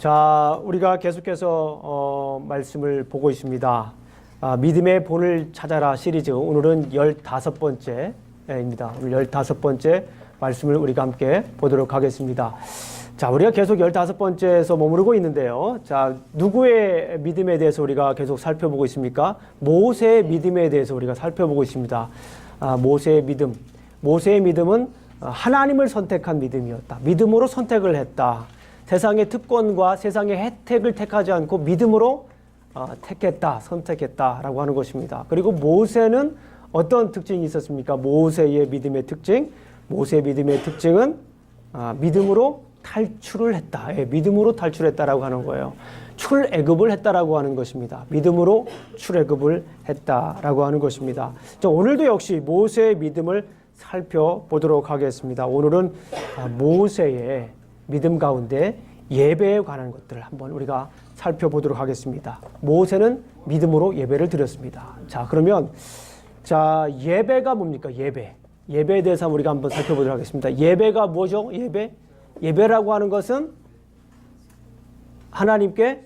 자, 우리가 계속해서 말씀을 보고 있습니다. 믿음의 본을 찾아라 시리즈, 오늘은 15번째입니다. 오늘 15번째 말씀을 우리가 함께 보도록 하겠습니다. 자, 우리가 계속 15번째에서 머무르고 있는데요. 자, 누구의 믿음에 대해서 우리가 계속 살펴보고 있습니까? 모세의 믿음에 대해서 우리가 살펴보고 있습니다. 모세의 믿음. 모세의 믿음은 하나님을 선택한 믿음이었다. 믿음으로 선택을 했다. 세상의 특권과 세상의 혜택을 택하지 않고 믿음으로 택했다, 선택했다라고 하는 것입니다. 그리고 모세는 어떤 특징이 있었습니까? 모세의 믿음의 특징. 모세의 믿음의 특징은 믿음으로 탈출을 했다. 예, 믿음으로 탈출했다라고 하는 거예요. 출애굽을 했다라고 하는 것입니다. 믿음으로 출애굽을 했다라고 하는 것입니다. 자, 오늘도 역시 모세의 믿음을 살펴보도록 하겠습니다. 오늘은 모세의 믿음 가운데 예배에 관한 것들을 한번 우리가 살펴보도록 하겠습니다. 모세는 믿음으로 예배를 드렸습니다. 자, 그러면 예배가 뭡니까? 예배에 대해서 우리가 한번 살펴보도록 하겠습니다. 예배가 뭐죠? 예배라고 하는 것은 하나님께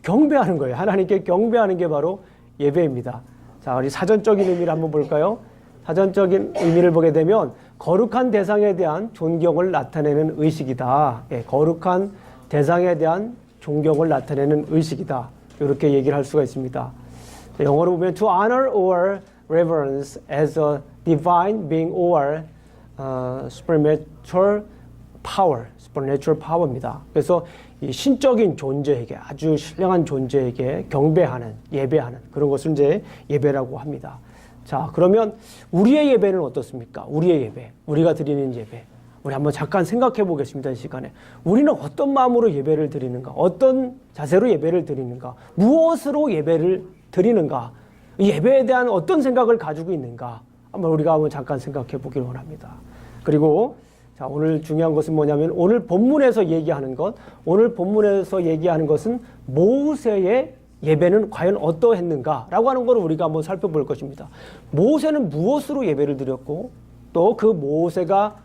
경배하는 거예요. 하나님께 경배하는 게 바로 예배입니다. 자, 우리 사전적인 의미를 한번 볼까요? 사전적인 의미를 보게 되면 거룩한 대상에 대한 존경을 나타내는 의식이다. 예, 거룩한 대상에 대한 존경을 나타내는 의식이다. 이렇게 얘기를 할 수가 있습니다. 영어로 보면 to honor or reverence as a divine being or supernatural power입니다. 그래서 이 신적인 존재에게, 아주 신령한 존재에게 경배하는, 예배하는 그런 것을 이제 예배라고 합니다. 자, 그러면 우리의 예배는 어떻습니까? 우리의 예배, 우리가 드리는 예배, 우리 한번 잠깐 생각해 보겠습니다. 이 시간에 우리는 어떤 마음으로 예배를 드리는가, 어떤 자세로 예배를 드리는가, 무엇으로 예배를 드리는가, 이 예배에 대한 어떤 생각을 가지고 있는가, 우리가 한번 잠깐 생각해 보기를 원합니다. 그리고 자, 오늘 중요한 것은 뭐냐면 오늘 본문에서 얘기하는 것은 모세의 예배는 과연 어떠했는가라고 하는 것을 우리가 한번 살펴볼 것입니다. 모세는 무엇으로 예배를 드렸고 또 그 모세가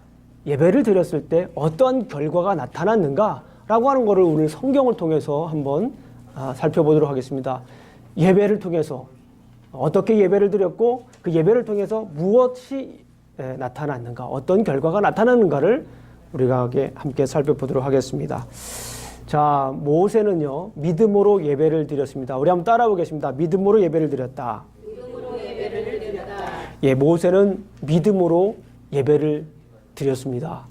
예배를 드렸을 때 어떤 결과가 나타났는가라고 하는 것을 오늘 성경을 통해서 한번 살펴보도록 하겠습니다. 예배를 통해서 어떻게 예배를 드렸고 그 예배를 통해서 무엇이 나타났는가, 어떤 결과가 나타났는가를 우리가 함께 살펴보도록 하겠습니다. 자, 모세는요, 믿음으로 예배를 드렸습니다. 우리 한번 따라 보겠습니다. 믿음으로 예배를 드렸다. 예, 모세는 믿음으로 예배를 드렸습니다.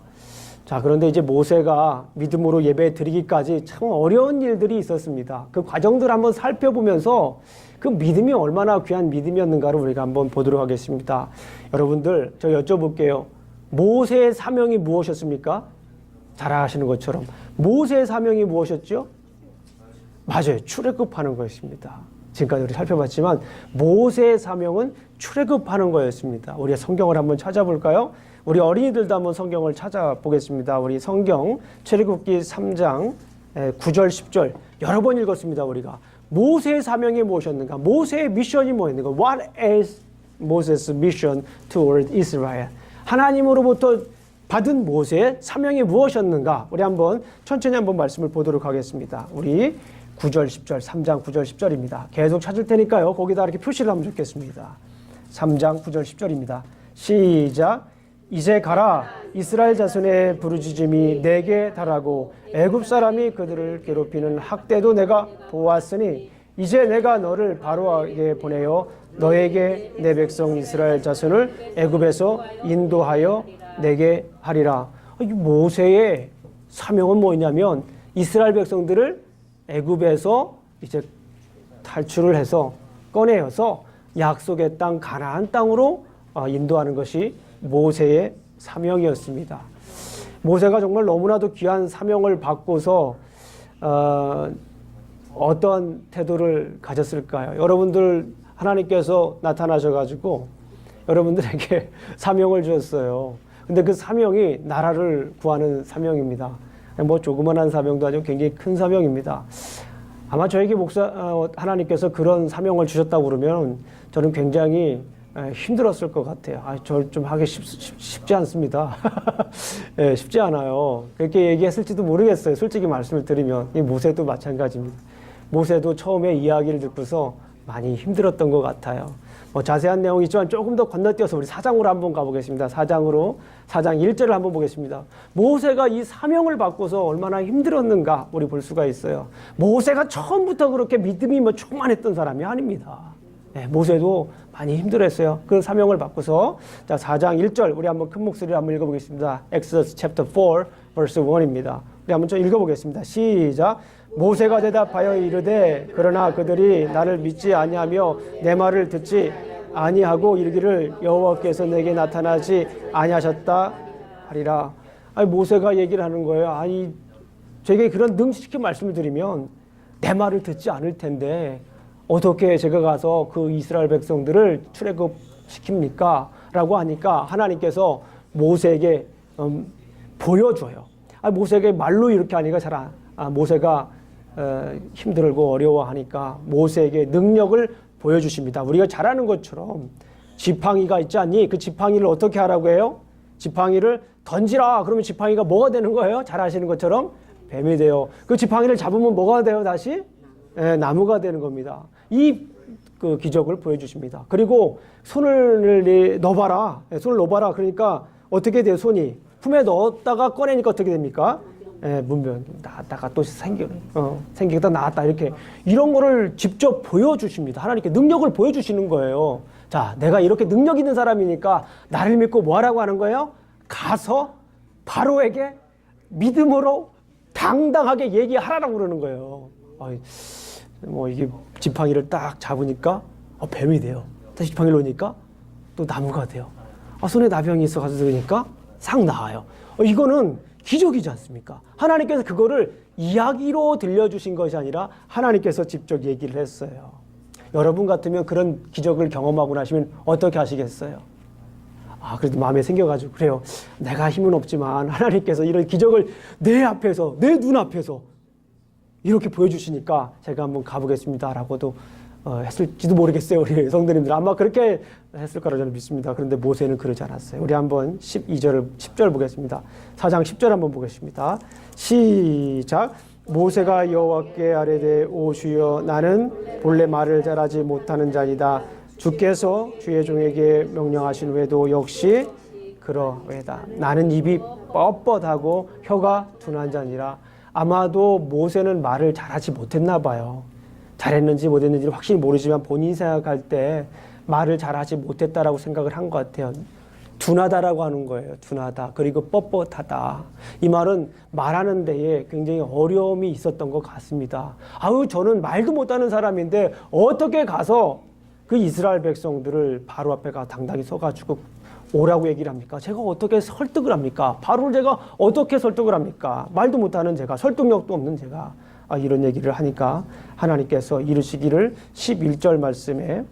자, 그런데 이제 모세가 믿음으로 예배 드리기까지 참 어려운 일들이 있었습니다. 그 과정들 한번 살펴보면서 그 믿음이 얼마나 귀한 믿음이었는가를 우리가 한번 보도록 하겠습니다. 여러분들, 저 여쭤볼게요. 모세의 사명이 무엇이었습니까? 잘 아시는 것처럼 모세의 사명이 무엇이었죠? 맞아요. 출애굽하는 것입니다. 지금까지 우리 살펴봤지만 모세의 사명은 출애굽하는 거였습니다. 우리가 성경을 한번 찾아볼까요? 우리 어린이들도 한번 성경을 찾아보겠습니다. 우리 성경 출애굽기 3장 9절 10절 여러 번 읽었습니다. 우리가 모세의 사명이 무엇이었는가? 모세의 미션이 뭐였는가? What is Moses' mission toward Israel? 하나님으로부터 받은 모세의 사명이 무엇이었는가? 우리 한번 천천히 한번 말씀을 보도록 하겠습니다. 우리 9절 10절 3장 9절 10절입니다. 계속 찾을 테니까요. 거기다 이렇게 표시를 하면 좋겠습니다. 3장 9절 10절입니다. 시작. 이제 가라. 이스라엘 자손의 부르짖음이 내게 달하고 애굽 사람이 그들을 괴롭히는 학대도 내가 보았으니 이제 내가 너를 바로에게 보내어 너에게 내 백성 이스라엘 자손을 애굽에서 인도하여 내게 하리라. 이 모세의 사명은 뭐냐면 이스라엘 백성들을 애굽에서 이제 탈출을 해서 꺼내어서 약속의 땅 가나안 땅으로 인도하는 것이 모세의 사명이었습니다. 모세가 정말 너무나도 귀한 사명을 받고서 어떤 태도를 가졌을까요? 여러분들 하나님께서 나타나셔가지고 여러분들에게 사명을 주셨어요. 근데 그 사명이 나라를 구하는 사명입니다. 뭐 조그만한 사명도 아니고 굉장히 큰 사명입니다. 아마 저에게 하나님께서 그런 사명을 주셨다고 그러면 저는 굉장히 힘들었을 것 같아요. 저 좀 하기 쉽지 않습니다. 예, 쉽지 않아요. 그렇게 얘기했을지도 모르겠어요. 솔직히 말씀을 드리면. 이 모세도 마찬가지입니다. 모세도 처음에 이야기를 듣고서 많이 힘들었던 것 같아요. 자세한 내용이 있지만 조금 더 건너뛰어서 우리 4장으로 한번 가보겠습니다. 4장 1절을 한번 보겠습니다. 모세가 이 사명을 받고서 얼마나 힘들었는가 우리 볼 수가 있어요. 모세가 처음부터 그렇게 믿음이 충만했던 사람이 아닙니다. 네, 모세도 많이 힘들었어요. 그 사명을 받고서. 자, 4장 1절 우리 한번 큰 목소리로 한번 읽어보겠습니다. Exodus chapter 4 verse 1입니다. 우리 한번 좀 읽어보겠습니다. 시작. 모세가 대답하여 이르되 그러나 그들이 나를 믿지 아니하며 내 말을 듣지 아니하고 이르기를 여호와께서 내게 나타나지 아니하셨다 하리라. 모세가 얘기를 하는 거예요. 제게 그런 능숙히 말씀을 드리면 내 말을 듣지 않을 텐데 어떻게 제가 가서 그 이스라엘 백성들을 출애굽시킵니까? 라고 하니까 하나님께서 모세에게 보여줘요. 모세에게 말로 이렇게 하니까 모세가 힘들고 어려워하니까 모세에게 능력을 보여주십니다. 우리가 잘 아는 것처럼 지팡이가 있지 않니? 그 지팡이를 어떻게 하라고 해요? 지팡이를 던지라. 그러면 지팡이가 뭐가 되는 거예요? 잘 아시는 것처럼 뱀이 돼요. 그 지팡이를 잡으면 뭐가 돼요? 다시? 나무가 되는 겁니다. 그 기적을 보여주십니다. 그리고 손을 넣어봐라. 손을 넣어봐라. 그러니까 어떻게 돼요? 손이 품에 넣었다가 꺼내니까 어떻게 됩니까? 문변 나왔다가 또 생기다 나왔다. 이런 거를 직접 보여주십니다. 하나님께 능력을 보여주시는 거예요. 자, 내가 이렇게 능력 있는 사람이니까 나를 믿고 뭐 하라고 하는 거예요? 가서 바로에게 믿음으로 당당하게 얘기하라고 그러는 거예요. 이게 지팡이를 딱 잡으니까 뱀이 돼요. 다시 지팡이를 놓으니까 또 나무가 돼요. 손에 나병이 있어 가지고 그러니까 상 나아요. 이거는 기적이지 않습니까? 하나님께서 그거를 이야기로 들려주신 것이 아니라 하나님께서 직접 얘기를 했어요. 여러분 같으면 그런 기적을 경험하고 나시면 어떻게 하시겠어요? 그래도 마음에 생겨가지고 그래요. 내가 힘은 없지만 하나님께서 이런 기적을 내 앞에서, 내 눈앞에서 이렇게 보여주시니까 제가 한번 가보겠습니다 라고도 했을지도 모르겠어요. 우리 성도님들 아마 그렇게 했을 거라 저는 믿습니다. 그런데 모세는 그러지 않았어요. 우리 한번 10절 보겠습니다. 4장 10절 한번 보겠습니다. 시작. 모세가 여호와께 아뢰되 오 주여 나는 본래 말을 잘하지 못하는 자니다. 주께서 주의 종에게 명령하신 외에도 역시 그러외다. 나는 입이 뻣뻣하고 혀가 둔한 자니라. 아마도 모세는 말을 잘하지 못했나 봐요. 잘했는지 못했는지는 확실히 모르지만 본인이 생각할 때 말을 잘하지 못했다라고 생각을 한 것 같아요. 둔하다라고 하는 거예요. 둔하다. 그리고 뻣뻣하다. 이 말은 말하는 데에 굉장히 어려움이 있었던 것 같습니다. 저는 말도 못하는 사람인데 어떻게 가서 그 이스라엘 백성들을 바로 앞에 가 당당히 서가지고 오라고 얘기를 합니까? 제가 어떻게 설득을 합니까? 바로를 제가 어떻게 설득을 합니까? 말도 못하는 제가, 설득력도 없는 제가 이런 얘기를 하니까 하나님께서 이르시기를 11절 말씀에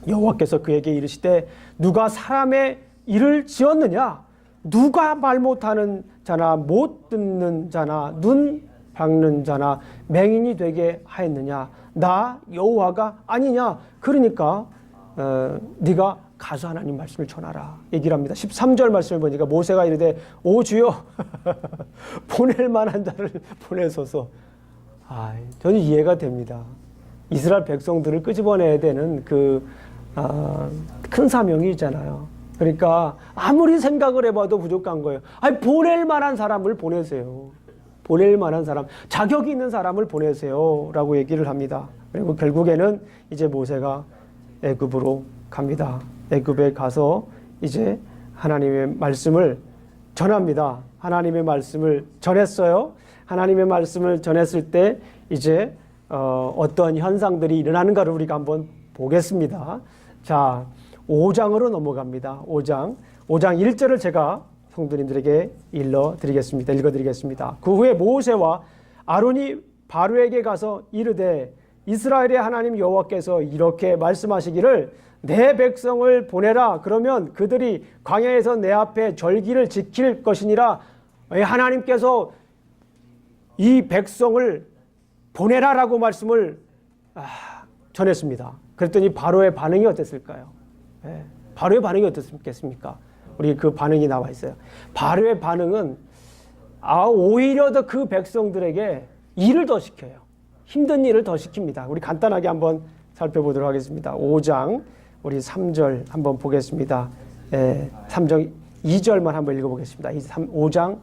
여호와께서 그에게 이르시되 누가 사람의 일을 지었느냐? 누가 말 못하는 자나 못 듣는 자나 눈 박는 자나 맹인이 되게 하였느냐? 나 여호와가 아니냐? 그러니까 네가 가서 하나님 말씀을 전하라 얘기를 합니다. 13절 말씀을 보니까 모세가 이르되 오 주여 보낼 만한 자를 보내소서. 저는 이해가 됩니다. 이스라엘 백성들을 끄집어내야 되는 큰 사명이 있잖아요. 그러니까 아무리 생각을 해봐도 부족한 거예요. 보낼 만한 사람을 보내세요. 보낼 만한 사람, 자격이 있는 사람을 보내세요 라고 얘기를 합니다. 그리고 결국에는 이제 모세가 애굽으로 갑니다. 애굽에 가서 이제 하나님의 말씀을 전합니다. 하나님의 말씀을 전했어요. 하나님의 말씀을 전했을 때 이제 어떤 현상들이 일어나는가를 우리가 한번 보겠습니다. 자, 5장으로 넘어갑니다. 5장 1절을 제가 성도님들에게 읽어드리겠습니다. 그 후에 모세와 아론이 바로에게 가서 이르되 이스라엘의 하나님 여호와께서 이렇게 말씀하시기를 내 백성을 보내라. 그러면 그들이 광야에서 내 앞에 절기를 지킬 것이니라. 하나님께서 이 백성을 보내라라고 말씀을 전했습니다. 그랬더니 바로의 반응이 어땠을까요? 예. 바로의 반응이 어떻겠습니까? 우리 그 반응이 나와 있어요. 바로의 반응은 오히려 더 그 백성들에게 일을 더 시켜요. 힘든 일을 더 시킵니다. 우리 간단하게 한번 살펴보도록 하겠습니다. 5장 우리 3절 한번 보겠습니다. 3장 2절만 한번 읽어보겠습니다. 5장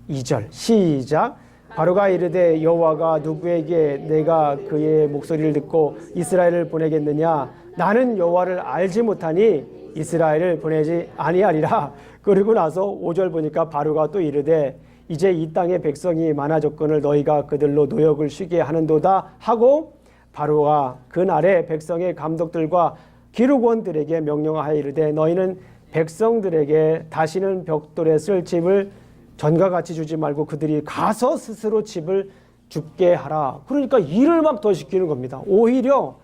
2절 시작. 바로가 이르되 여호와가 누구에게 내가 그의 목소리를 듣고 이스라엘을 보내겠느냐? 나는 여호와를 알지 못하니 이스라엘을 보내지 아니하리라. 그리고 나서 5절 보니까 바로가 또 이르되 이제 이 땅의 백성이 많아졌거늘 너희가 그들로 노역을 쉬게 하는도다 하고 바로가 그날에 백성의 감독들과 기록원들에게 명령하여 이르되 너희는 백성들에게 다시는 벽돌에 쓸 집을 전과 같이 주지 말고 그들이 가서 스스로 집을 줍게 하라. 그러니까 일을 막 더 시키는 겁니다. 오히려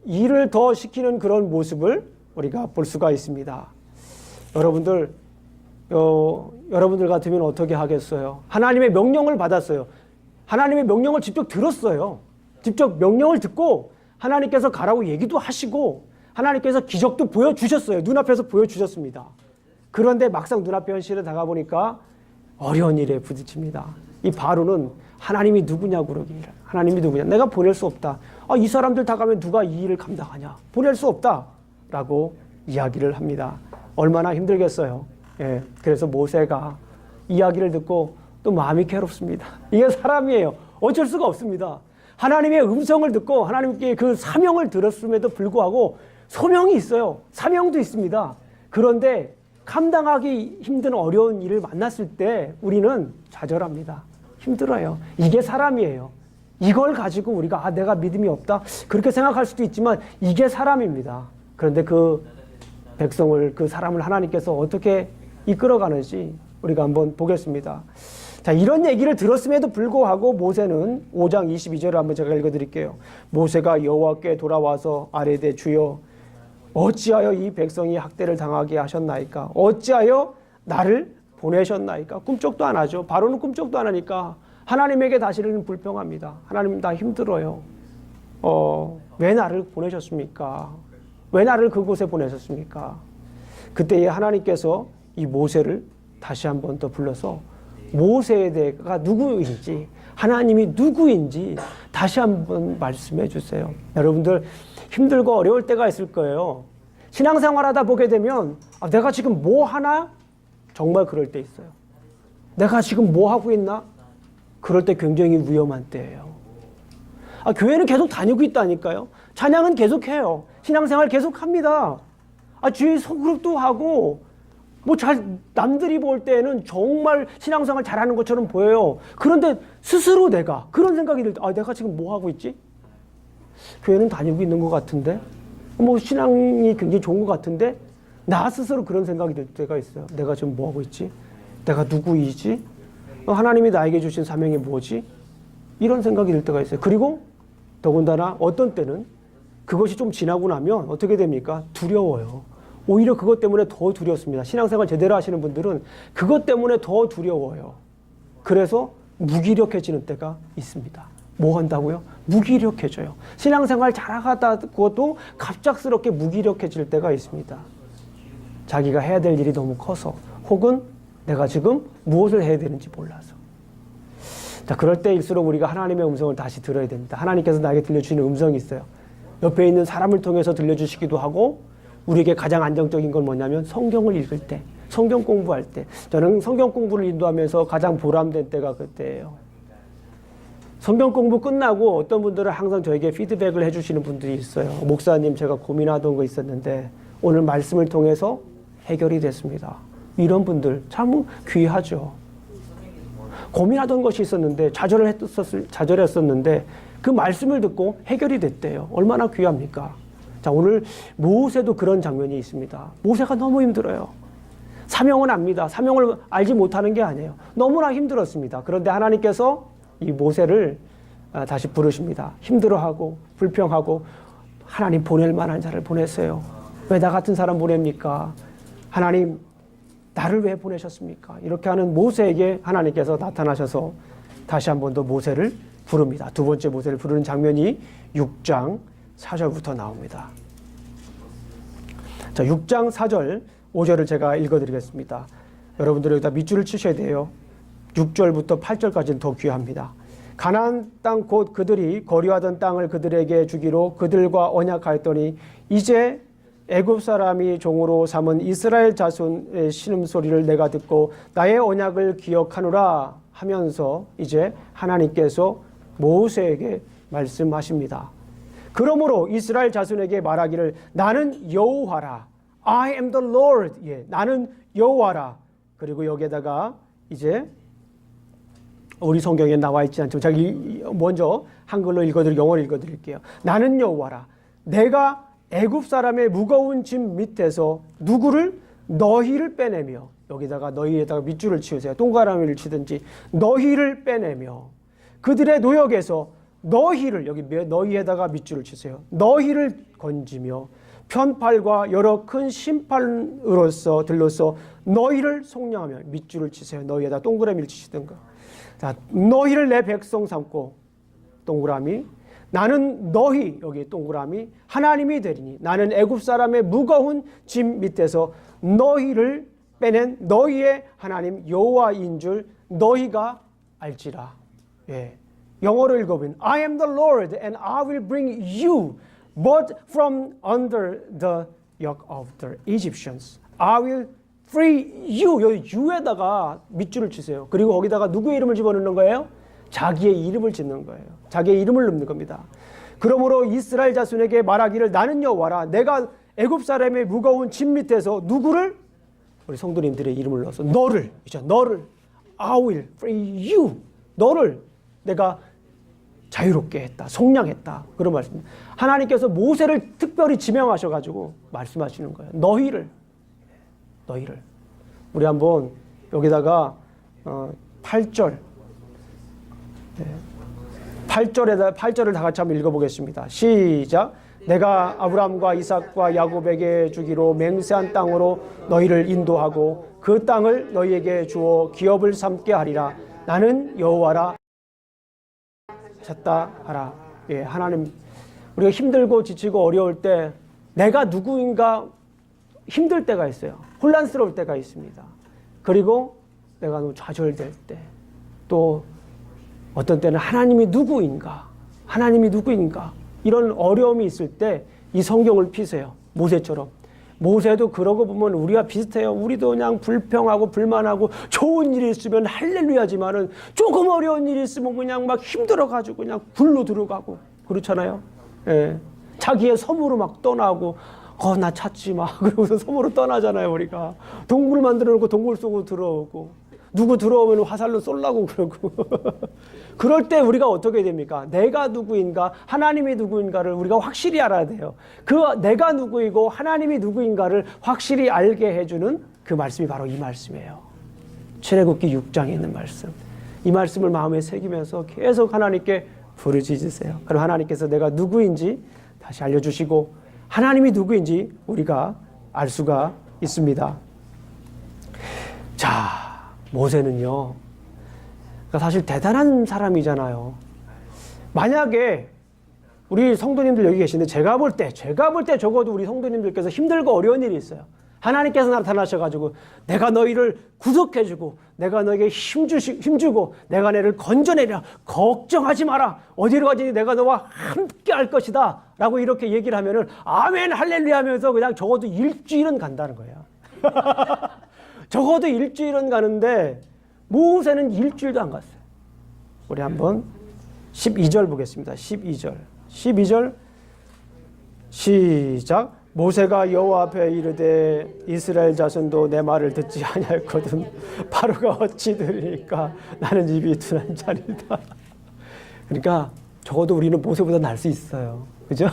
일을 더 시키는 그런 모습을 우리가 볼 수가 있습니다. 여러분들 같으면 어떻게 하겠어요? 하나님의 명령을 받았어요. 하나님의 명령을 직접 들었어요. 직접 명령을 듣고 하나님께서 가라고 얘기도 하시고 하나님께서 기적도 보여주셨어요. 눈앞에서 보여주셨습니다. 그런데 막상 눈앞에 현실에 다가보니까 어려운 일에 부딪힙니다. 이 바로는 하나님이 누구냐고 그러기를. 하나님이 누구냐? 내가 보낼 수 없다. 이 사람들 다 가면 누가 이 일을 감당하냐? 보낼 수 없다. 라고 이야기를 합니다. 얼마나 힘들겠어요. 예, 그래서 모세가 이야기를 듣고 또 마음이 괴롭습니다. 이게 사람이에요. 어쩔 수가 없습니다. 하나님의 음성을 듣고 하나님께 그 사명을 들었음에도 불구하고 소명이 있어요. 사명도 있습니다. 그런데 감당하기 힘든 어려운 일을 만났을 때 우리는 좌절합니다. 힘들어요. 이게 사람이에요. 이걸 가지고 우리가 내가 믿음이 없다 그렇게 생각할 수도 있지만 이게 사람입니다. 그런데 그 백성을 그 사람을 하나님께서 어떻게 이끌어가는지 우리가 한번 보겠습니다. 자, 이런 얘기를 들었음에도 불구하고 모세는 5장 22절을 한번 제가 읽어드릴게요. 모세가 여호와께 돌아와서 아뢰되 주여 어찌하여 이 백성이 학대를 당하게 하셨나이까? 어찌하여 나를 보내셨나이까? 꿈쩍도 안 하죠. 바로는 꿈쩍도 안 하니까 하나님에게 다시는 불평합니다. 하나님 나 힘들어요. 왜 나를 보내셨습니까? 왜 나를 그곳에 보내셨습니까? 그때에 하나님께서 이 모세를 다시 한번 더 불러서 모세가 누구인지 하나님이 누구인지 다시 한번 말씀해 주세요. 여러분들 힘들고 어려울 때가 있을 거예요. 신앙생활하다 보게 되면 내가 지금 뭐 하나? 정말 그럴 때 있어요. 내가 지금 뭐 하고 있나? 그럴 때 굉장히 위험한 때예요. 교회는 계속 다니고 있다니까요. 찬양은 계속해요. 신앙생활 계속합니다. 주위 소그룹도 하고 남들이 볼 때는 정말 신앙생활 잘하는 것처럼 보여요. 그런데 스스로 내가 그런 생각이 들 때 내가 지금 뭐 하고 있지? 교회는 다니고 있는 것 같은데 신앙이 굉장히 좋은 것 같은데 나 스스로 그런 생각이 들 때가 있어요. 내가 지금 뭐 하고 있지? 내가 누구이지? 하나님이 나에게 주신 사명이 뭐지? 이런 생각이 들 때가 있어요. 그리고 더군다나 어떤 때는 그것이 좀 지나고 나면 어떻게 됩니까? 두려워요. 오히려 그것 때문에 더 두렵습니다. 신앙생활 제대로 하시는 분들은 그것 때문에 더 두려워요. 그래서 무기력해지는 때가 있습니다. 뭐 한다고요? 무기력해져요. 신앙생활 잘하다가도 갑작스럽게 무기력해질 때가 있습니다. 자기가 해야 될 일이 너무 커서 혹은 내가 지금 무엇을 해야 되는지 몰라서. 자, 그럴 때일수록 우리가 하나님의 음성을 다시 들어야 됩니다. 하나님께서 나에게 들려주시는 음성이 있어요. 옆에 있는 사람을 통해서 들려주시기도 하고 우리에게 가장 안정적인 건 뭐냐면 성경을 읽을 때, 성경 공부할 때. 저는 성경 공부를 인도하면서 가장 보람된 때가 그때예요. 성경 공부 끝나고 어떤 분들은 항상 저에게 피드백을 해주시는 분들이 있어요. 목사님, 제가 고민하던 거 있었는데 오늘 말씀을 통해서 해결이 됐습니다. 이런 분들 참 귀하죠. 고민하던 것이 있었는데 좌절했었는데 그 말씀을 듣고 해결이 됐대요. 얼마나 귀합니까? 자, 오늘 모세도 그런 장면이 있습니다. 모세가 너무 힘들어요. 사명은 압니다. 사명을 알지 못하는 게 아니에요. 너무나 힘들었습니다. 그런데 하나님께서 이 모세를 다시 부르십니다. 힘들어하고 불평하고 하나님 보낼 만한 자를 보내세요. 왜 나 같은 사람 보냅니까? 하나님 나를 왜 보내셨습니까? 이렇게 하는 모세에게 하나님께서 나타나셔서 다시 한 번 더 모세를 부릅니다. 두 번째 모세를 부르는 장면이 6장 4절부터 나옵니다. 자, 6장 4절, 5절을 제가 읽어드리겠습니다. 여러분들 여기다 밑줄을 치셔야 돼요. 6절부터 8절까지는 더 귀합니다. 가나안 땅 곧 그들이 거류하던 땅을 그들에게 주기로 그들과 언약하였더니 이제 애굽 사람이 종으로 삼은 이스라엘 자손의 신음소리를 내가 듣고 나의 언약을 기억하노라 하면서 이제 하나님께서 모세에게 말씀하십니다. 그러므로 이스라엘 자손에게 말하기를 나는 여호와라. I am the Lord. 예, 나는 여호와라. 그리고 여기에다가 이제 우리 성경에 나와 있지 않지만 제가 먼저 한글로 영어로 읽어드릴게요. 나는 여호와라. 내가 애굽 사람의 무거운 짐 밑에서 누구를 너희를 빼내며 여기다가 너희에다가 밑줄을 치우세요. 동그라미를 치든지 너희를 빼내며 그들의 노역에서 너희를 여기 너희에다가 밑줄을 치세요. 너희를 건지며 편팔과 여러 큰 심판으로서 들로서 너희를 속량하며 밑줄을 치세요. 너희에다 동그라미를 치시든가. 자, 너희를 내 백성 삼고 동그라미 나는 너희 여기 동그라미 하나님이 되리니 나는 애굽 사람의 무거운 짐 밑에서 너희를 빼낸 너희의 하나님 여호와인 줄 너희가 알지라. 예. 영어로 읽어보면 I am the Lord and I will bring you but from under the yoke of the Egyptians. I will free you. 여기 you에다가 밑줄을 치세요. 그리고 거기다가 누구의 이름을 집어넣는 거예요? 자기의 이름을 짓는 거예요. 자기의 이름을 넣는 겁니다. 그러므로 이스라엘 자손에게 말하기를 나는 여호와라. 내가 애굽 사람의 무거운 짐 밑에서 누구를? 우리 성도님들의 이름을 넣어서 너를 I will free you. 너를 내가 자유롭게 했다. 속량했다. 그런 말씀. 하나님께서 모세를 특별히 지명하셔가지고 말씀하시는 거예요. 너희를. 우리 한번 여기다가 8절 8절을 다 같이 한번 읽어보겠습니다. 시작. 내가 아브라함과 이삭과 야곱에게 주기로 맹세한 땅으로 너희를 인도하고 그 땅을 너희에게 주어 기업을 삼게 하리라. 나는 여호와라 하셨다 하라. 예, 하나님 우리가 힘들고 지치고 어려울 때 내가 누구인가 힘들 때가 있어요. 혼란스러울 때가 있습니다. 그리고 내가 너무 좌절될 때 또 어떤 때는 하나님이 누구인가 이런 어려움이 있을 때 이 성경을 피세요. 모세처럼. 모세도 그러고 보면 우리와 비슷해요. 우리도 그냥 불평하고 불만하고 좋은 일이 있으면 할렐루야지만은 조금 어려운 일이 있으면 그냥 막 힘들어가지고 그냥 굴로 들어가고 그렇잖아요. 예. 자기의 섬으로 막 떠나고 나 찾지 마. 그러고서 섬으로 떠나잖아요. 우리가 동굴 만들어 놓고 동굴 속으로 들어오고 누구 들어오면 화살로 쏠라고 그러고 그럴 때 우리가 어떻게 됩니까? 내가 누구인가 하나님이 누구인가를 우리가 확실히 알아야 돼요. 그 내가 누구이고 하나님이 누구인가를 확실히 알게 해주는 그 말씀이 바로 이 말씀이에요. 출애굽기 6장에 있는 말씀. 이 말씀을 마음에 새기면서 계속 하나님께 부르짖으세요. 그럼 하나님께서 내가 누구인지 다시 알려주시고 하나님이 누구인지 우리가 알 수가 있습니다. 자, 모세는요, 사실 대단한 사람이잖아요. 만약에 우리 성도님들 여기 계신데 제가 볼 때 적어도 우리 성도님들께서 힘들고 어려운 일이 있어요. 하나님께서 나타나셔가지고 내가 너희를 구속해주고 내가 너에게 힘주고 내가 너를 건져내리라. 걱정하지 마라. 어디로 가지 내가 너와 함께 할 것이다. 라고 이렇게 얘기를 하면은 아멘 할렐루야 하면서 그냥 적어도 일주일은 간다는 거예요. 적어도 일주일은 가는데 모세는 일주일도 안 갔어요. 우리 한번 12절 보겠습니다. 12절 시작. 모세가 여호와 앞에 이르되 이스라엘 자손도 내 말을 듣지 아니하였거든 바로가 어찌 들으니까 나는 입이 둔한 자리다. 그러니까 적어도 우리는 모세보다 나을 수 있어요. 그죠?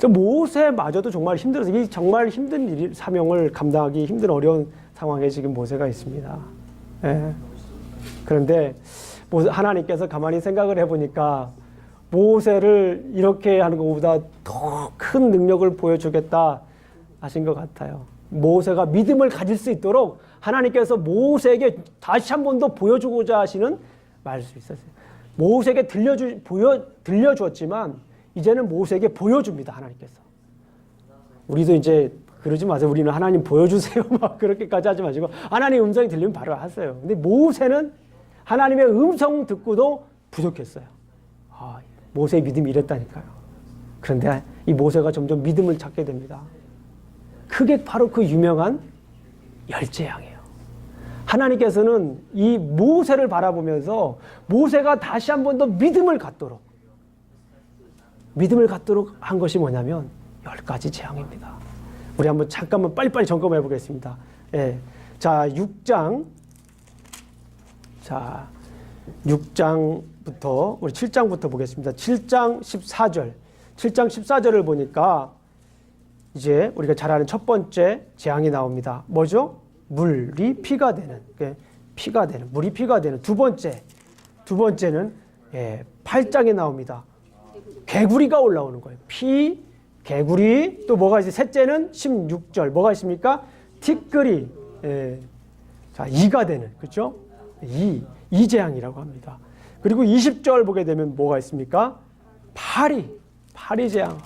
모세마저도 정말 힘들어서 이 정말 힘든 사명을 감당하기 힘든 어려운 상황에 지금 모세가 있습니다. 예. 그런데 하나님께서 가만히 생각을 해보니까 모세를 이렇게 하는 것보다 더 큰 능력을 보여주겠다 하신 것 같아요. 모세가 믿음을 가질 수 있도록 하나님께서 모세에게 다시 한 번 더 보여주고자 하시는 말씀이 있었어요. 모세에게 들려주었지만 이제는 모세에게 보여줍니다. 하나님께서. 우리도 이제 그러지 마세요. 우리는 하나님 보여주세요. 막 그렇게까지 하지 마시고 하나님의 음성이 들리면 바로 하세요. 근데 모세는 하나님의 음성 듣고도 부족했어요. 모세의 믿음이 이랬다니까요. 그런데 이 모세가 점점 믿음을 찾게 됩니다. 그게 바로 그 유명한 열재앙이에요. 하나님께서는 이 모세를 바라보면서 모세가 다시 한 번 더 믿음을 갖도록 한 것이 뭐냐면 10가지 재앙입니다. 우리 한번 잠깐만 빨리빨리 점검해 보겠습니다. 예. 자, 6장. 자, 6장부터, 우리 7장부터 보겠습니다. 7장 14절. 7장 14절을 보니까 이제 우리가 잘 아는 첫 번째 재앙이 나옵니다. 뭐죠? 물이 피가 되는. 피가 되는. 물이 피가 되는. 두 번째는 8장에 나옵니다. 개구리가 올라오는 거예요. 피, 개구리, 또 뭐가 있어요? 셋째는 16절. 뭐가 있습니까? 티끌이, 자, 이가 되는, 그렇죠? 이 재앙이라고 합니다. 그리고 20절 보게 되면 뭐가 있습니까? 파리 재앙.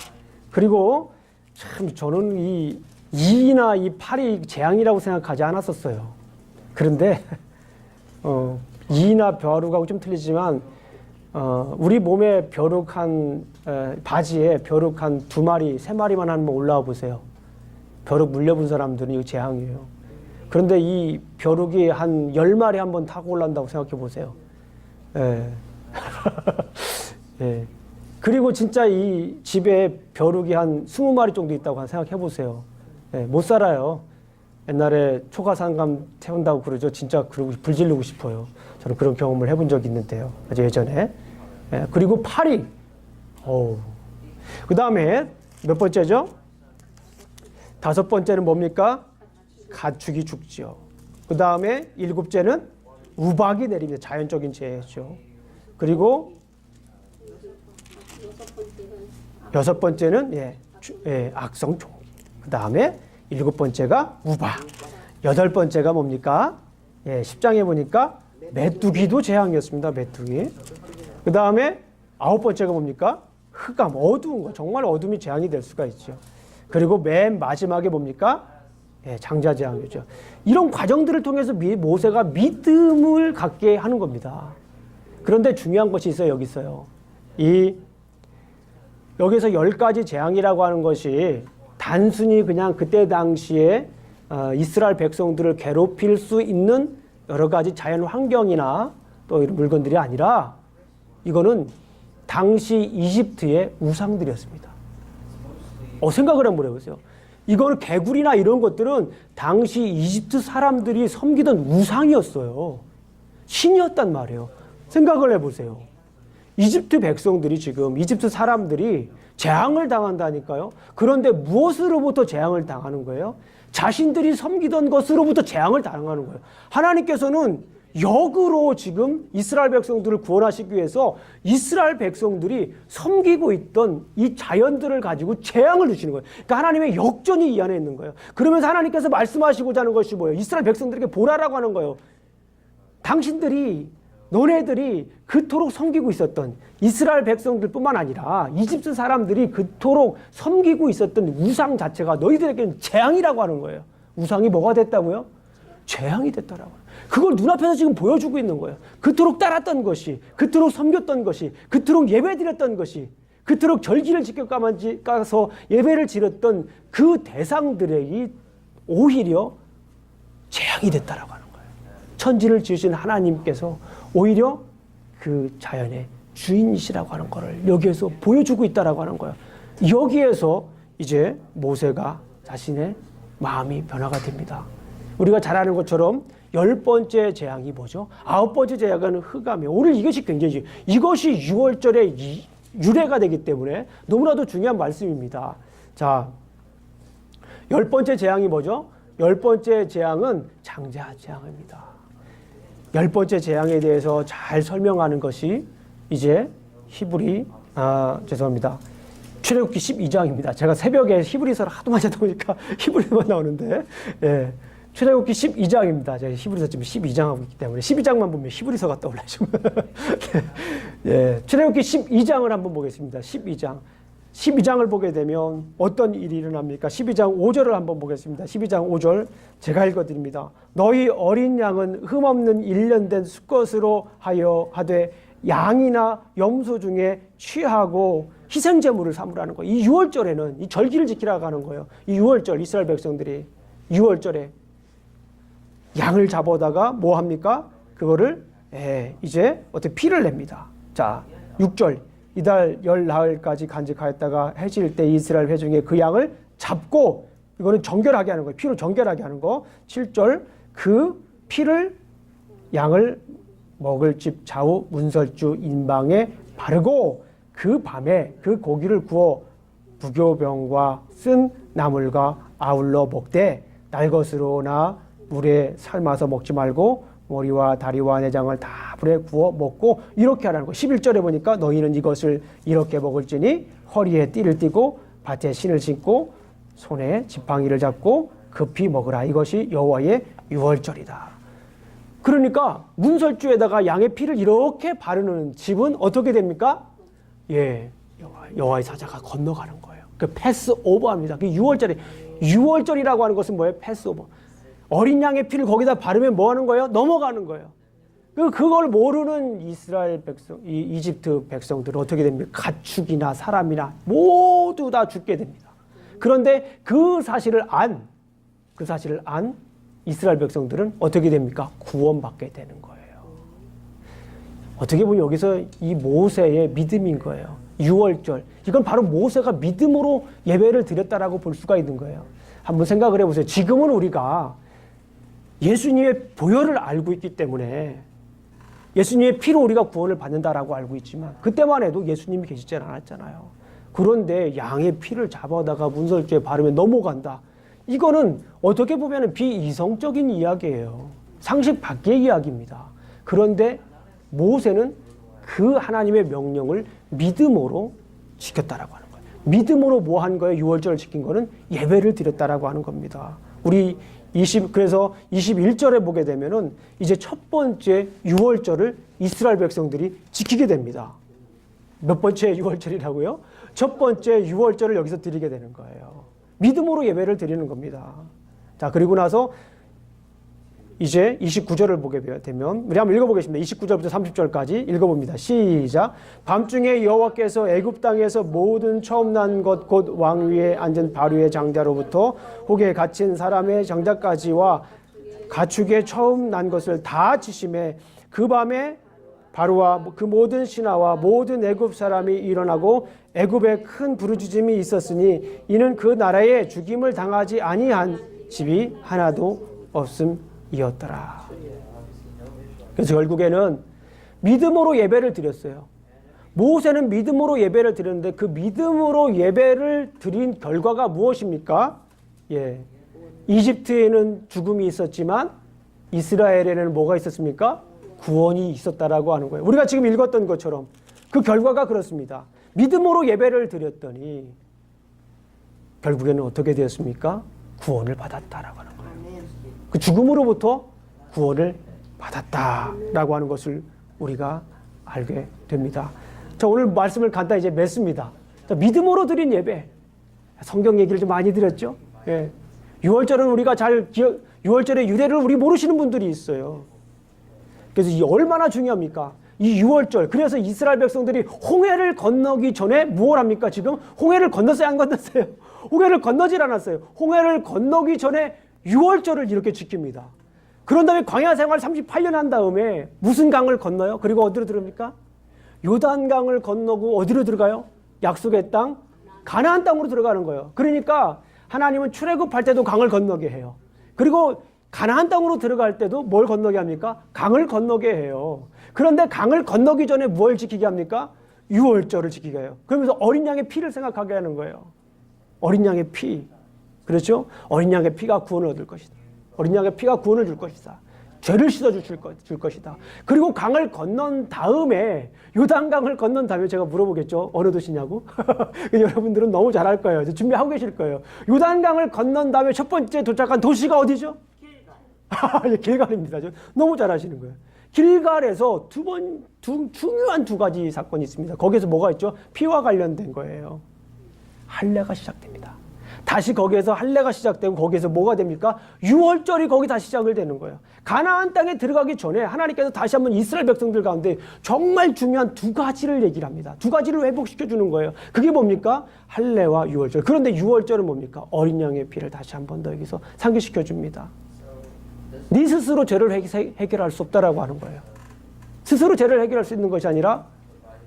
그리고 참 저는 이나 이 파리 재앙이라고 생각하지 않았었어요. 그런데, 이나 벼룩하고 좀 틀리지만, 우리 몸에 벼룩한 바지에 벼룩한 2마리, 3마리만 한번 올라와 보세요. 벼룩 물려본 사람들은 이거 재앙이에요. 그런데 이 벼룩이 한 10마리 한번 타고 올라온다고 생각해 보세요. 예. 예. 그리고 진짜 이 집에 벼룩이 한 20마리 정도 있다고 생각해 보세요. 예. 못 살아요. 옛날에 초가상감 태운다고 그러죠. 진짜 그러고 불지르고 싶어요. 저는 그런 경험을 해본 적이 있는데요. 아주 예전에. 예, 그리고 파리. 그 다음에 몇 번째죠? 5번째는 뭡니까? 가축이 죽지요. 그 다음에 7째는 우박이 내립니다. 자연적인 재해죠. 그리고 6번째는 악성 종기. 그 다음에 7번째가 우박. 8번째가 뭡니까? 10장에 보니까 메뚜기도 재앙이었습니다. 메뚜기. 그 다음에 9번째가 뭡니까? 흑암, 어두운 거. 정말 어둠이 재앙이 될 수가 있죠. 그리고 맨 마지막에 뭡니까? 장자 재앙이죠. 이런 과정들을 통해서 모세가 믿음을 갖게 하는 겁니다. 그런데 중요한 것이 있어요. 여기 있어요. 여기서 10가지 재앙이라고 하는 것이 단순히 그냥 그때 당시에 이스라엘 백성들을 괴롭힐 수 있는 여러 가지 자연 환경이나 또 이런 물건들이 아니라 이거는 당시 이집트의 우상들이었습니다. 생각을 한번 해보세요. 이거는 개구리나 이런 것들은 당시 이집트 사람들이 섬기던 우상이었어요. 신이었단 말이에요. 생각을 해보세요. 이집트 백성들이 지금, 이집트 사람들이 재앙을 당한다니까요. 그런데 무엇으로부터 재앙을 당하는 거예요? 자신들이 섬기던 것으로부터 재앙을 당하는 거예요. 하나님께서는 역으로 지금 이스라엘 백성들을 구원하시기 위해서 이스라엘 백성들이 섬기고 있던 이 자연들을 가지고 재앙을 주시는 거예요. 그러니까 하나님의 역전이 이 안에 있는 거예요. 그러면서 하나님께서 말씀하시고자 하는 것이 뭐예요? 이스라엘 백성들에게 보라라고 하는 거예요. 너네들이 그토록 섬기고 있었던 이스라엘 백성들뿐만 아니라 이집트 사람들이 그토록 섬기고 있었던 우상 자체가 너희들에게는 재앙이라고 하는 거예요. 우상이 뭐가 됐다고요? 재앙이 됐다라고요. 그걸 눈앞에서 지금 보여주고 있는 거예요. 그토록 따랐던 것이, 그토록 섬겼던 것이, 그토록 예배드렸던 것이, 그토록 절기를 지켜가서 예배를 지렸던 그 대상들에게 오히려 재앙이 됐다라고 하는 거예요. 천지를 지으신 하나님께서 오히려 그 자연의 주인이시라고 하는 것을 여기에서 보여주고 있다라고 하는 거예요. 여기에서 이제 모세가 자신의 마음이 변화가 됩니다. 우리가 잘 아는 것처럼 10번째 재앙이 뭐죠? 9번째 재앙은 흑암이에요. 오늘 이것이 굉장히, 이것이 6월절의 유래가 되기 때문에 너무나도 중요한 말씀입니다. 자, 10번째 재앙이 뭐죠? 10번째 재앙은 장자 재앙입니다. 10번째 재앙에 대해서 잘 설명하는 것이 이제 출애굽기 12장입니다. 제가 새벽에 히브리서를 하도 많이 하다 보니까 히브리서만 나오는데, 출애굽기 12장입니다. 제가 히브리서 지금 12장 하고 있기 때문에 12장만 보면 히브리서가 떠올라요. 출애굽기 12장을 한번 보겠습니다. 12장. 12장을 보게 되면 어떤 일이 일어납니까? 12장 5절을 한번 보겠습니다. 12장 5절 제가 읽어드립니다. 너희 어린 양은 흠없는 1년 된 수컷으로 하여 하되 양이나 염소 중에 취하고 희생제물을 삼으라는 거예요. 이 6월절에는 이 절기를 지키라고 하는 거예요. 이 6월절 이스라엘 백성들이 6월절에 양을 잡아다가 뭐 합니까? 그거를 이제 어떻게 피를 냅니다. 자, 6절 이달 열 나흘까지 간직하였다가 해질 때 이스라엘 회중에 그 양을 잡고 이거는 정결하게 하는 거예요. 피로 정결하게 하는 거. 7절 그 피를 양을 먹을 집 좌우 문설주 인방에 바르고 그 밤에 그 고기를 구워 부교병과 쓴 나물과 아울러 먹되 날것으로나 물에 삶아서 먹지 말고 머리와 다리와 내장을 다 불에 구워 먹고 이렇게 하라는 거. 11절에 보니까 너희는 이것을 이렇게 먹을지니 허리에 띠를 띠고 밭에 신을 신고 손에 지팡이를 잡고 급히 먹으라. 이것이 여호와의 유월절이다. 그러니까 문설주에다가 양의 피를 이렇게 바르는 집은 어떻게 됩니까? 여호와의 사자가 건너가는 거예요. 그 패스오버합니다. 그 유월절이라고 하는 것은 뭐예요? 패스오버. 어린 양의 피를 거기다 바르면 뭐 하는 거예요? 넘어가는 거예요. 그걸 모르는 이스라엘 백성, 이집트 백성들은 어떻게 됩니까? 가축이나 사람이나 모두 다 죽게 됩니다. 그런데 그 사실을 안 이스라엘 백성들은 어떻게 됩니까? 구원받게 되는 거예요. 어떻게 보면 여기서 이 모세의 믿음인 거예요. 유월절. 이건 바로 모세가 믿음으로 예배를 드렸다라고 볼 수가 있는 거예요. 한번 생각을 해보세요. 지금은 우리가 예수님의 보혈을 알고 있기 때문에 예수님의 피로 우리가 구원을 받는다라고 알고 있지만 그때만 해도 예수님이 계시지 않았잖아요. 그런데 양의 피를 잡아다가 문설주에 바르면 넘어간다. 이거는 어떻게 보면 비이성적인 이야기예요. 상식 밖의 이야기입니다. 그런데 모세는 그 하나님의 명령을 믿음으로 지켰다라고 하는 거예요. 믿음으로 뭐 한 거예요? 유월절을 지킨 거는 예배를 드렸다라고 하는 겁니다. 그래서 21절에 보게 되면은 이제 첫 번째 유월절을 이스라엘 백성들이 지키게 됩니다. 몇 번째 유월절이라고요? 첫 번째 유월절을 여기서 드리게 되는 거예요. 믿음으로 예배를 드리는 겁니다. 자, 그리고 나서 이제 29절을 보게 되면 우리 한번 읽어보겠습니다. 29절부터 30절까지 읽어봅니다. 시작. 밤중에 여호와께서 애굽 땅에서 모든 처음 난 것 곧 왕 위에 앉은 바로의 장자로부터 혹에 갇힌 사람의 장자까지와 가축의 처음 난 것을 다 치심해 그 밤에 바로와 그 모든 신하와 모든 애굽 사람이 일어나고 애굽에 큰 부르짖음이 있었으니 이는 그 나라에 죽임을 당하지 아니한 집이 하나도 없음이었더라. 그래서 결국에는 믿음으로 예배를 드렸어요. 모세는 믿음으로 예배를 드렸는데 그 믿음으로 예배를 드린 결과가 무엇입니까? 이집트에는 죽음이 있었지만 이스라엘에는 뭐가 있었습니까? 구원이 있었다라고 하는 거예요. 우리가 지금 읽었던 것처럼 그 결과가 그렇습니다. 믿음으로 예배를 드렸더니 결국에는 어떻게 되었습니까? 구원을 받았다라고 하는 거예요. 그 죽음으로부터 구원을 받았다라고 하는 것을 우리가 알게 됩니다. 자, 오늘 말씀을 간단히 이제 맺습니다. 자, 믿음으로 드린 예배. 성경 얘기를 좀 많이 드렸죠? 유월절은 우리가 유월절의 유래를 우리 모르시는 분들이 있어요. 그래서 이 얼마나 중요합니까? 이 유월절. 그래서 이스라엘 백성들이 홍해를 건너기 전에 무엇 합니까? 지금 홍해를 건넜어요? 안 건넜어요? 홍해를 건너질 않았어요. 홍해를 건너기 전에 유월절을 이렇게 지킵니다. 그런 다음에 광야 생활 38년 한 다음에 무슨 강을 건너요? 그리고 어디로 들어갑니까? 요단강을 건너고 어디로 들어가요? 약속의 땅, 가나안 땅으로 들어가는 거예요. 그러니까 하나님은 출애굽할 때도 강을 건너게 해요. 그리고 가나안 땅으로 들어갈 때도 뭘 건너게 합니까? 강을 건너게 해요. 그런데 강을 건너기 전에 뭘 지키게 합니까? 유월절을 지키게 해요. 그러면서 어린 양의 피를 생각하게 하는 거예요. 어린 양의 피. 그렇죠? 어린 양의 피가 구원을 얻을 것이다. 어린 양의 피가 구원을 줄 것이다. 죄를 씻어줄 것이다. 그리고 강을 건넌 다음에 요단강을 건넌 다음에 제가 물어보겠죠. 어느 도시냐고? 여러분들은 너무 잘할 거예요. 준비하고 계실 거예요. 요단강을 건넌 다음에 첫 번째 도착한 도시가 어디죠? 길갈입니다. 너무 잘하시는 거예요. 길갈에서 중요한 두 가지 사건이 있습니다. 거기서 뭐가 있죠? 피와 관련된 거예요. 할례가 시작됩니다. 다시 거기에서 할례가 시작되고 거기에서 뭐가 됩니까? 유월절이 거기 다시 시작을 되는 거예요. 가나안 땅에 들어가기 전에 하나님께서 다시 한번 이스라엘 백성들 가운데 정말 중요한 두 가지를 얘기를 합니다. 두 가지를 회복시켜 주는 거예요. 그게 뭡니까? 할례와 유월절. 그런데 유월절은 뭡니까? 어린 양의 피를 다시 한번 더 여기서 상기시켜 줍니다. 네 스스로 죄를 해결할 수 없다라고 하는 거예요. 스스로 죄를 해결할 수 있는 것이 아니라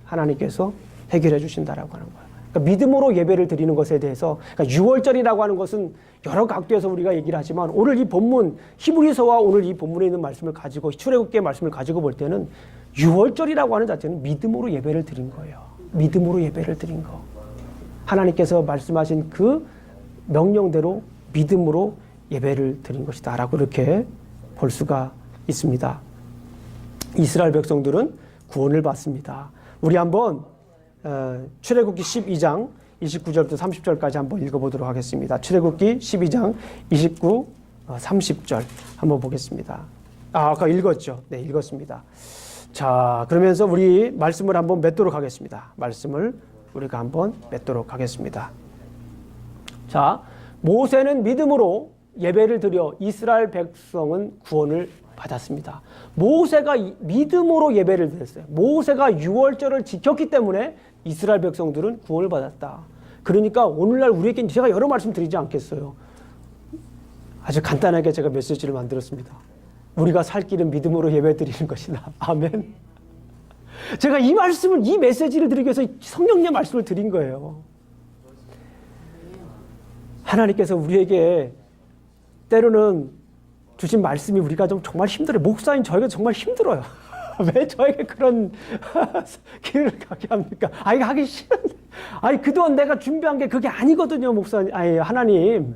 하나님께서 해결해 주신다라고 하는 거예요. 그러니까 믿음으로 예배를 드리는 것에 대해서, 그러니까 유월절이라고 하는 것은 여러 각도에서 우리가 얘기를 하지만 오늘 이 본문 히브리서와 오늘 이 본문에 있는 말씀을 가지고 출애굽기의 말씀을 가지고 볼 때는 유월절이라고 하는 자체는 믿음으로 예배를 드린 거예요. 믿음으로 예배를 드린 거. 하나님께서 말씀하신 그 명령대로 믿음으로 예배를 드린 것이다라고 이렇게 볼 수가 있습니다. 이스라엘 백성들은 구원을 받습니다. 우리 한번 출애굽기 12장 29절부터 30절까지 한번 읽어보도록 하겠습니다. 출애굽기 12장 29, 30절 한번 보겠습니다. 아까 읽었죠? 네, 읽었습니다. 자, 그러면서 우리 말씀을 한번 맺도록 하겠습니다. 말씀을 우리가 한번 맺도록 하겠습니다. 자, 모세는 믿음으로 예배를 드려 이스라엘 백성은 구원을 받았습니다. 모세가 믿음으로 예배를 드렸어요. 모세가 유월절을 지켰기 때문에 이스라엘 백성들은 구원을 받았다. 그러니까 오늘날 우리에게 제가 여러 말씀 드리지 않겠어요. 아주 간단하게 제가 메시지를 만들었습니다. 우리가 살 길은 믿음으로 예배 드리는 것이다. 아멘. 제가 이 말씀을, 이 메시지를 드리기 위해서 성령의 말씀을 드린 거예요. 하나님께서 우리에게 때로는 주신 말씀이 우리가 좀 정말 힘들어요. 목사인 저희가 정말 힘들어요. 왜 저에게 그런 길을 가게 합니까? 이거 하기 싫은데. 그동안 내가 준비한 게 그게 아니거든요, 목사님. 하나님.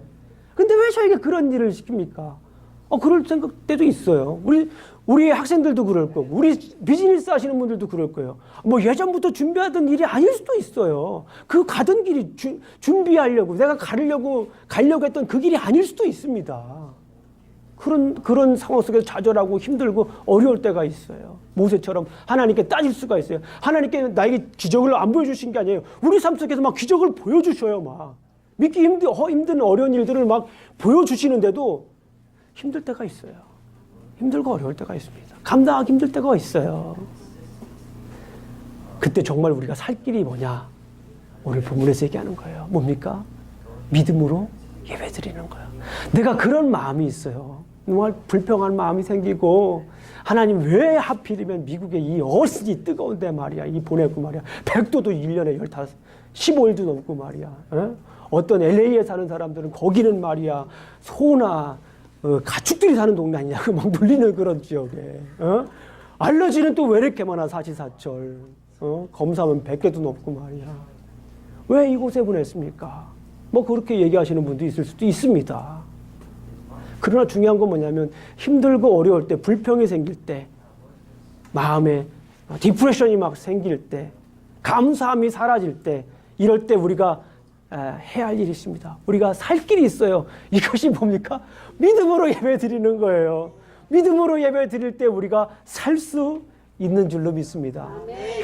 근데 왜 저에게 그런 일을 시킵니까? 그럴 생각 때도 있어요. 우리 학생들도 그럴 거고, 우리 비즈니스 하시는 분들도 그럴 거예요. 뭐 예전부터 준비하던 일이 아닐 수도 있어요. 그 가던 길이 준비하려고, 내가 가려고 했던 그 길이 아닐 수도 있습니다. 그런 상황 속에서 좌절하고 힘들고 어려울 때가 있어요. 모세처럼 하나님께 따질 수가 있어요. 하나님께 나에게 기적을 안 보여주신 게 아니에요. 우리 삶 속에서 막 기적을 보여주셔요. 막 믿기 힘든 어려운 일들을 막 보여주시는데도 힘들 때가 있어요. 힘들고 어려울 때가 있습니다. 감당하기 힘들 때가 있어요. 그때 정말 우리가 살 길이 뭐냐? 오늘 본문에서 얘기하는 거예요. 뭡니까? 믿음으로 예배드리는 거예요. 내가 그런 마음이 있어요. 정말 불평한 마음이 생기고, 하나님 왜 하필이면 미국에 이 어스이 뜨거운데 말이야, 이 보내고 말이야, 100도도 1년에 15일도 넘고 말이야. 어떤 LA에 사는 사람들은 거기는 말이야, 소나 가축들이 사는 동네 아니냐고 막 놀리는 그런 지역에. 알러지는 또 왜 이렇게 많아, 사시사철. 검사하면 100개도 넘고 말이야. 왜 이곳에 보냈습니까? 뭐 그렇게 얘기하시는 분도 있을 수도 있습니다. 그러나 중요한 건 뭐냐면, 힘들고 어려울 때, 불평이 생길 때, 마음에 디프레션이 막 생길 때, 감사함이 사라질 때, 이럴 때 우리가 해야 할 일이 있습니다. 우리가 살 길이 있어요. 이것이 뭡니까? 믿음으로 예배 드리는 거예요. 믿음으로 예배 드릴 때 우리가 살 수 있는 줄로 믿습니다.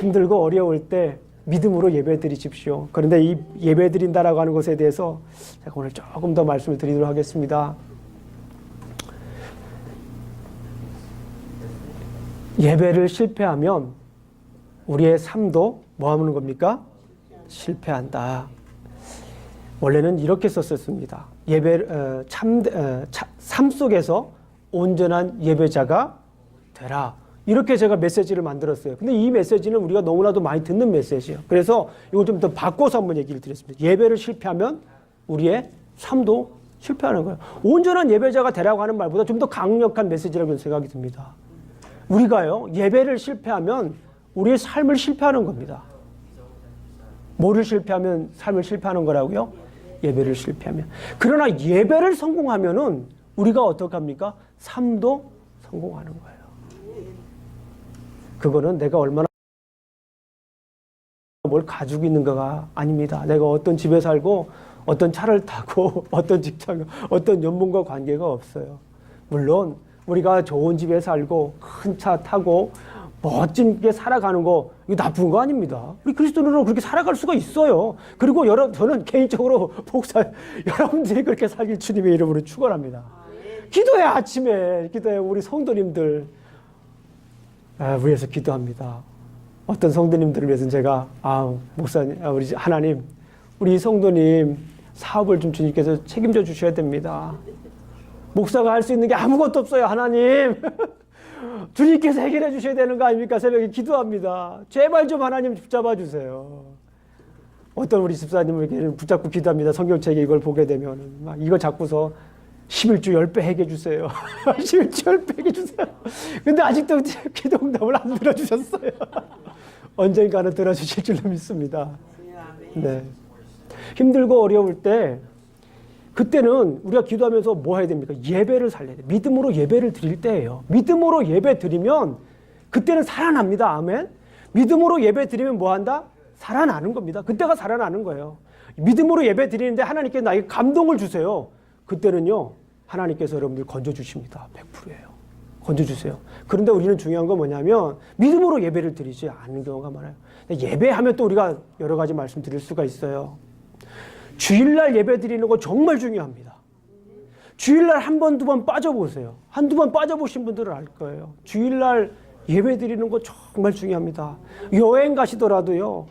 힘들고 어려울 때 믿음으로 예배 드리십시오. 그런데 이 예배 드린다라고 하는 것에 대해서 제가 오늘 조금 더 말씀을 드리도록 하겠습니다. 예배를 실패하면 우리의 삶도 뭐 하는 겁니까? 실패한다. 원래는 이렇게 썼었습니다. 삶 속에서 온전한 예배자가 되라. 이렇게 제가 메시지를 만들었어요. 근데 이 메시지는 우리가 너무나도 많이 듣는 메시지예요. 그래서 이걸 좀 더 바꿔서 한번 얘기를 드렸습니다. 예배를 실패하면 우리의 삶도 실패하는 거예요. 온전한 예배자가 되라고 하는 말보다 좀 더 강력한 메시지라고 생각이 듭니다. 우리가요, 예배를 실패하면 우리의 삶을 실패하는 겁니다. 뭐를 실패하면 삶을 실패하는 거라고요? 예배를 실패하면. 그러나 예배를 성공하면은 우리가 어떻게 합니까? 삶도 성공하는 거예요. 그거는 내가 얼마나 뭘 가지고 있는가가 아닙니다. 내가 어떤 집에 살고 어떤 차를 타고 어떤 직장, 어떤 연봉과 관계가 없어요. 물론 우리가 좋은 집에 살고 큰 차 타고 멋지게 살아가는 거 이거 나쁜 거 아닙니다. 우리 그리스도인으로 그렇게 살아갈 수가 있어요. 그리고 저는 개인적으로 여러분들이 그렇게 살길 주님의 이름으로 축원합니다. 기도해, 아침에 기도해. 우리 성도님들 위해서 기도합니다. 어떤 성도님들을 위해서는 제가 목사님, 우리 하나님, 우리 성도님 사업을 좀 주님께서 책임져 주셔야 됩니다. 목사가 할 수 있는 게 아무것도 없어요. 하나님 주님께서 해결해 주셔야 되는 거 아닙니까? 새벽에 기도합니다. 제발 좀 하나님 붙잡아 주세요. 어떤 우리 집사님에게는 붙잡고 기도합니다. 성경책에 이걸 보게 되면 막 이거 잡고서 11주 10배 해게 주세요. 11주 10배 해게 주세요. 근데 아직도 기도 응답을 안 들어주셨어요. 언젠가는 들어주실 줄로 믿습니다. 네. 힘들고 어려울 때 그때는 우리가 기도하면서 뭐 해야 됩니까? 예배를 살려야 돼요. 믿음으로 예배를 드릴 때예요. 믿음으로 예배 드리면 그때는 살아납니다. 아멘. 믿음으로 예배 드리면 뭐 한다? 살아나는 겁니다. 그때가 살아나는 거예요. 믿음으로 예배 드리는데 하나님께 나에게 감동을 주세요. 그때는요, 하나님께서 여러분들 건져주십니다. 100%예요. 건져주세요. 그런데 우리는 중요한 건 뭐냐면 믿음으로 예배를 드리지 않는 경우가 많아요. 예배하면 또 우리가 여러 가지 말씀드릴 수가 있어요. 주일날 예배 드리는 거 정말 중요합니다. 주일날 한 번, 두 번 빠져보세요. 한두 번 빠져보신 분들은 알 거예요. 주일날 예배 드리는 거 정말 중요합니다. 여행 가시더라도요,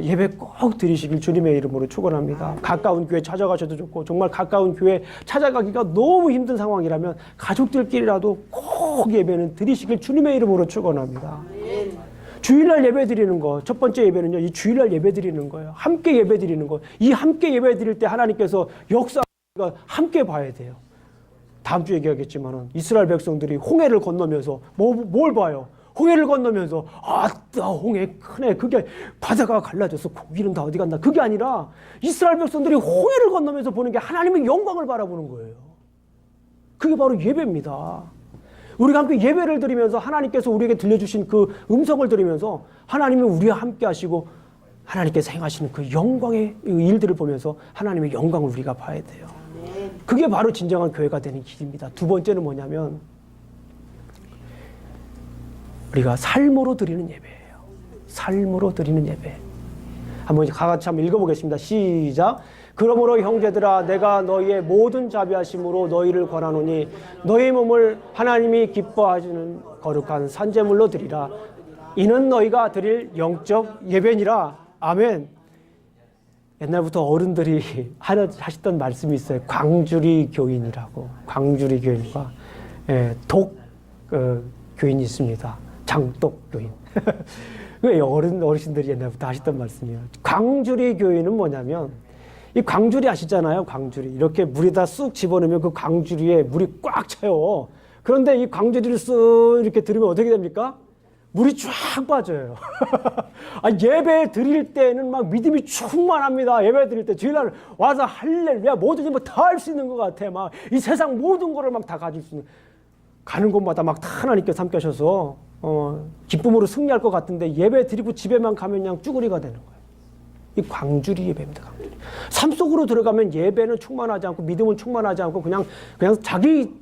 예배 꼭 드리시길 주님의 이름으로 축원합니다. 가까운 교회 찾아가셔도 좋고, 정말 가까운 교회 찾아가기가 너무 힘든 상황이라면 가족들끼리라도 꼭 예배는 드리시길 주님의 이름으로 축원합니다. 주일날 예배 드리는 거, 첫 번째 예배는요, 이 주일날 예배 드리는 거예요. 함께 예배 드리는 거. 이 함께 예배 드릴 때 하나님께서 역사가 함께 봐야 돼요. 다음 주에 얘기하겠지만은 이스라엘 백성들이 홍해를 건너면서 뭘 봐요? 홍해를 건너면서 홍해 크네. 그게 바다가 갈라져서 고기는 다 어디 갔나? 그게 아니라 이스라엘 백성들이 홍해를 건너면서 보는 게 하나님의 영광을 바라보는 거예요. 그게 바로 예배입니다. 우리가 함께 예배를 드리면서 하나님께서 우리에게 들려주신 그 음성을 들으면서 하나님은 우리와 함께 하시고 하나님께서 행하시는 그 영광의 일들을 보면서 하나님의 영광을 우리가 봐야 돼요. 그게 바로 진정한 교회가 되는 길입니다. 두 번째는 뭐냐면 우리가 삶으로 드리는 예배예요. 삶으로 드리는 예배. 한번 같이 한번 읽어보겠습니다. 시작. 그러므로 형제들아 내가 너희의 모든 자비하심으로 너희를 권하노니 너희 몸을 하나님이 기뻐하시는 거룩한 산제물로 드리라. 이는 너희가 드릴 영적 예배니라. 아멘. 옛날부터 어른들이 하시던 말씀이 있어요. 광주리 교인이라고. 광주리 교인과 교인이 있습니다. 장독 교인. 어르신들이 옛날부터 하시던 말씀이에요. 광주리 교인은 뭐냐면 이 광주리 아시잖아요. 광주리. 이렇게 물에다 쑥 집어넣으면 그 광주리에 물이 꽉 차요. 그런데 이 광주리를 쓱 이렇게 들으면 어떻게 됩니까? 물이 쫙 빠져요. 예배 드릴 때는 막 믿음이 충만합니다. 예배 드릴 때 주일날 와서 할렐루야 뭐든지 뭐 다 할 수 있는 것 같아. 막 이 세상 모든 거를 막 다 가질 수 있는. 가는 곳마다 막 다 하나님께서 함께 하셔서 기쁨으로 승리할 것 같은데 예배 드리고 집에만 가면 그냥 쭈구리가 되는 거예요. 이 광주리 예배입니다. 광주리. 삶 속으로 들어가면 예배는 충만하지 않고 믿음은 충만하지 않고 그냥 자기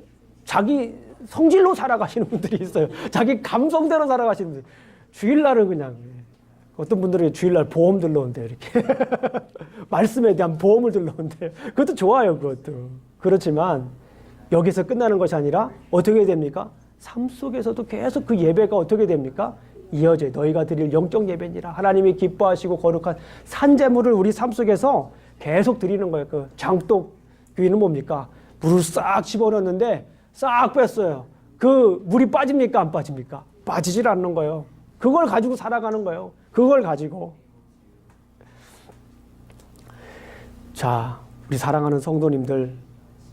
성질로 살아가시는 분들이 있어요. 자기 감성대로 살아가시는 분들. 주일날은 그냥 어떤 분들은 주일날 보험 들러온대요. 이렇게 말씀에 대한 보험을 들러온대요. 그것도 좋아요. 그것도. 그렇지만 여기서 끝나는 것이 아니라 어떻게 됩니까? 삶 속에서도 계속 그 예배가 어떻게 됩니까? 이어져요. 너희가 드릴 영적 예배니라. 하나님이 기뻐하시고 거룩한 산제물을 우리 삶 속에서 계속 드리는 거예요. 그 장독 교인은 뭡니까? 물을 싹 집어넣었는데 싹 뺐어요. 그 물이 빠집니까? 안 빠집니까? 빠지질 않는 거예요. 그걸 가지고 살아가는 거예요. 그걸 가지고. 자, 우리 사랑하는 성도님들,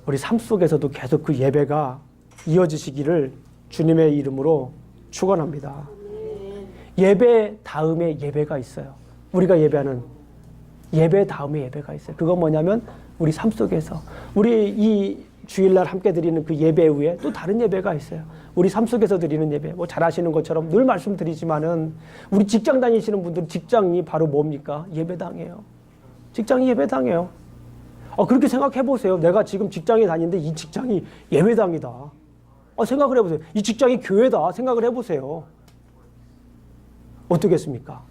우리 삶 속에서도 계속 그 예배가 이어지시기를 주님의 이름으로 축원합니다. 예배 다음에 예배가 있어요. 우리가 예배하는 예배 다음에 예배가 있어요. 그건 뭐냐면 우리 삶 속에서 우리 이 주일날 함께 드리는 그 예배 후에 또 다른 예배가 있어요. 우리 삶 속에서 드리는 예배. 뭐 잘 아시는 것처럼 늘 말씀드리지만은 우리 직장 다니시는 분들은 직장이 바로 뭡니까? 예배당이에요. 직장이 예배당이에요. 그렇게 생각해 보세요. 내가 지금 직장에 다니는데 이 직장이 예배당이다. 생각을 해보세요. 이 직장이 교회다. 생각을 해보세요. 어떻겠습니까?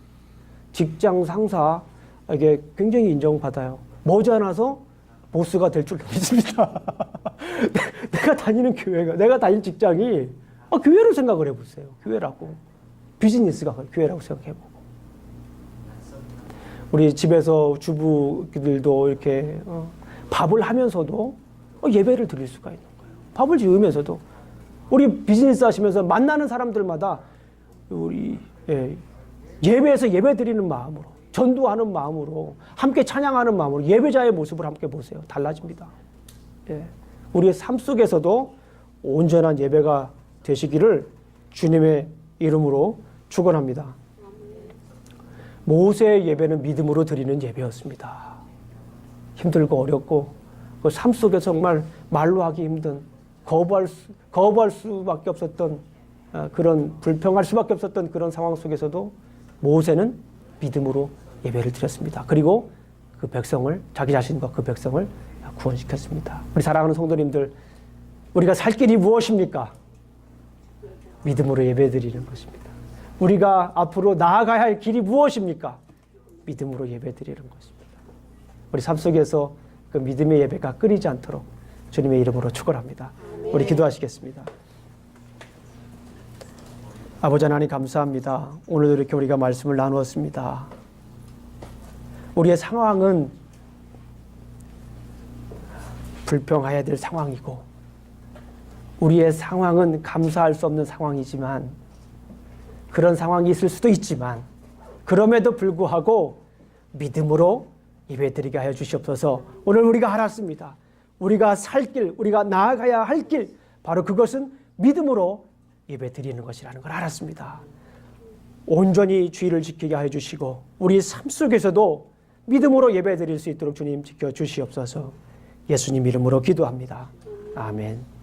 직장 상사에게 굉장히 인정받아요. 머지않아서 보스가 될 줄 믿습니다. 내가 다니는 교회가, 내가 다니는 직장이 교회로 생각을 해보세요. 교회라고. 비즈니스가 교회라고 생각해보고. 우리 집에서 주부들도 이렇게 밥을 하면서도 예배를 드릴 수가 있는 거예요. 밥을 지으면서도. 우리 비즈니스 하시면서 만나는 사람들마다 우리 예배에서 예배 드리는 마음으로, 전도하는 마음으로, 함께 찬양하는 마음으로 예배자의 모습을 함께 보세요. 달라집니다. 우리의 삶 속에서도 온전한 예배가 되시기를 주님의 이름으로 축원합니다. 모세의 예배는 믿음으로 드리는 예배였습니다. 힘들고 어렵고 그 삶 속에 정말 말로 하기 힘든, 거부할 수밖에 없었던 그런, 불평할 수밖에 없었던 그런 상황 속에서도 모세는 믿음으로 예배를 드렸습니다. 그리고 그 백성을, 자기 자신과 그 백성을 구원시켰습니다. 우리 사랑하는 성도님들, 우리가 살 길이 무엇입니까? 믿음으로 예배 드리는 것입니다. 우리가 앞으로 나아가야 할 길이 무엇입니까? 믿음으로 예배 드리는 것입니다. 우리 삶 속에서 그 믿음의 예배가 끊이지 않도록 주님의 이름으로 축원합니다. 우리 기도하시겠습니다. 아버지 하나님 감사합니다. 오늘도 이렇게 우리가 말씀을 나누었습니다. 우리의 상황은 불평해야 될 상황이고, 우리의 상황은 감사할 수 없는 상황이지만, 그런 상황이 있을 수도 있지만, 그럼에도 불구하고 믿음으로 예배드리게 하여 주시옵소서. 오늘 우리가 알았습니다. 우리가 살 길, 우리가 나아가야 할 길, 바로 그것은 믿음으로 예배드리는 것이라는 걸 알았습니다. 온전히 주의를 지키게 하여 주시고, 우리 삶 속에서도 믿음으로 예배드릴 수 있도록 주님 지켜주시옵소서. 예수님 이름으로 기도합니다. 아멘.